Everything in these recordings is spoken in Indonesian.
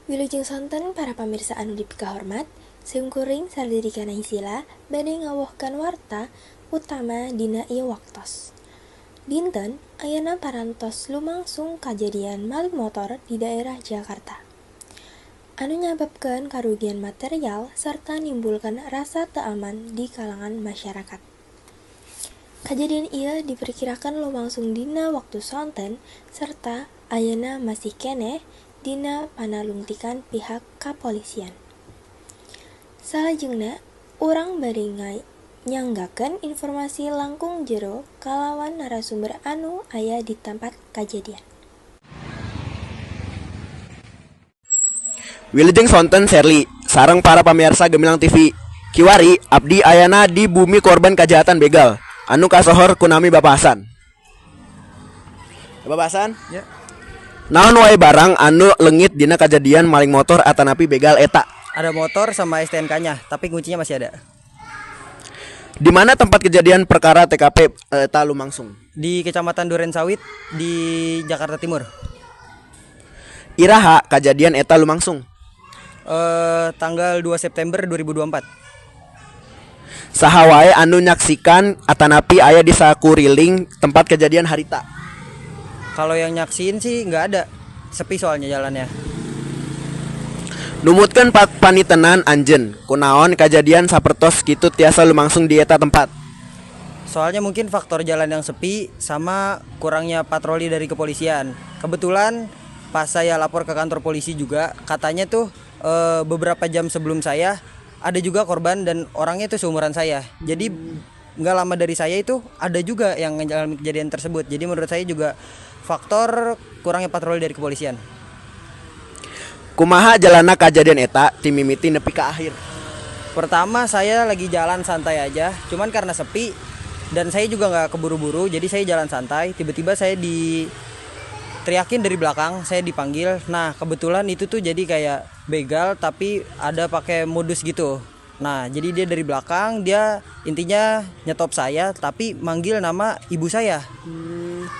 Wilujeng sonten para pamirsa anu dipikahormat, simkuring sardirikana sila bade ngawohkan warta utama dina ieu waktos. Dinten ayana parantos lumangsung kajadian maling motor di daerah Jakarta. Anu nyababkeun karugian material serta nimbulkan rasa teu aman di kalangan masyarakat. Kajadian ieu diperkirakan lumangsung dina waktu sonten serta ayeuna masih keneh dina panalungtikan pihak kapolisian. Salajengna, urang bade nyanggakeun informasi langkung jero kalawan narasumber anu aya di tempat kajadian. Wilujeng sonten Sherly sareng para pamirsa Gemilang TV. Kiwari abdi ayana di bumi korban kejahatan begal anu kasohor kunami Bapak Hasan. Bapak Hasan? Ya. Naon wae barang anu leungit dina kejadian maling motor atanapi begal eta? Ada motor sama STNK-nya, tapi kuncinya masih ada. Di mana tempat kejadian perkara TKP eta lumangsung? Di Kecamatan Durensawit di Jakarta Timur. Iraha kejadian eta lumangsung? Tanggal 2 September 2024. Saha wae anu nyaksikan atanapi aya di sakuriling tempat kejadian harita? Kalau yang nyaksiin sih nggak ada, sepi soalnya jalannya. Numutkeun panitenan anjeun, kunaon kejadian sapertos kitu tiasa lumangsung di eta tempat? Soalnya mungkin faktor jalan yang sepi sama kurangnya patroli dari kepolisian. Kebetulan pas saya lapor ke kantor polisi juga, katanya tuh beberapa jam sebelum saya ada juga korban dan orangnya itu seumuran saya. Jadi nggak lama dari saya itu ada juga yang mengalami kejadian tersebut. Jadi menurut saya juga faktor kurangnya patroli dari kepolisian. Kumaha jalana kejadian eta ti mimiti nepi ka akhir? Pertama saya lagi jalan santai aja, cuman karena sepi dan saya juga nggak keburu-buru, jadi saya jalan santai. Tiba-tiba saya teriakin dari belakang, saya dipanggil. Nah kebetulan itu tuh jadi kayak begal tapi ada pakai modus gitu. Nah jadi dia dari belakang, dia intinya nyetop saya tapi manggil nama ibu saya.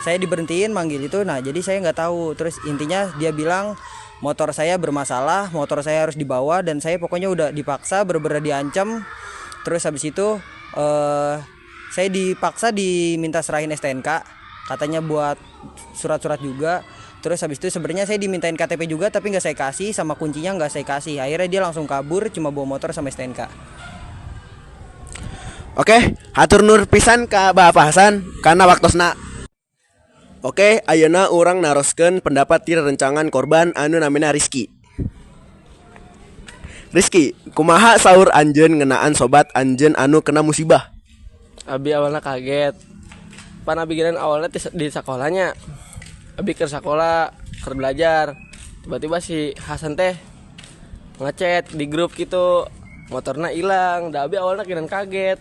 Saya diberhentiin manggil itu, nah jadi saya nggak tahu. Terus intinya dia bilang motor saya bermasalah, motor saya harus dibawa dan saya pokoknya udah dipaksa, bener-bener diancam. Terus habis itu saya dipaksa diminta serahin STNK, katanya buat surat-surat juga. Terus habis itu sebenarnya saya dimintain KTP juga tapi nggak saya kasih, sama kuncinya nggak saya kasih. Akhirnya dia langsung kabur, cuma bawa motor sama STNK. Oke, hatur nur pisan ka Bapak Hasan karena waktosna. Oke, ayeuna urang naroskeun pendapat ti rencangan korban anu namina Rizky. Rizky, kumaha saur anjeun ngeunaan sobat anjeun anu kena musibah? Abi awalnya kaget. Pan abi kirain awalnya di sekolahnya. Abi ke sekolah, ke belajar. Tiba-tiba si Hasan teh ngechat di grup gitu, motornya hilang. Da abi awalnya kirain kaget.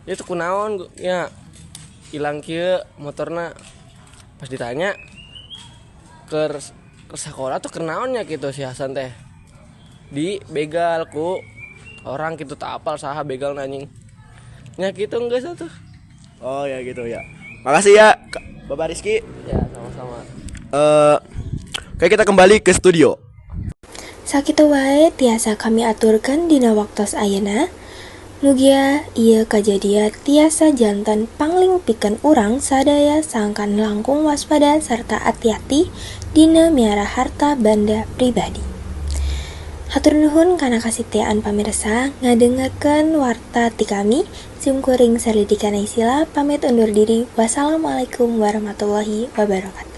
Itu kunaon ya hilang kieu motornya. Pas ditanya ke sekolah tuh kenaonnya gitu si Hasan teh di begal ku orang gitu tak apal saha begal nanying nya gitu enggak satu. Oh ya gitu ya. Makasih ya Bapak Rizky. Ya sama-sama. Oke kita kembali ke studio. Sakitu wae tiasa kami aturkeun dina waktos ayeuna. Mugia ieu kajadian tiasa janten pangling pikeun urang sadaya sangkan langkung waspada sarta hati-hati dina miara harta banda pribadi. Hatur nuhun kana kasetiaan pamirsa ngadengarkeun warta ti kami. Simkuring Sarli Dikana Isila pamit undur diri. Wassalamualaikum warahmatullahi wabarakatuh.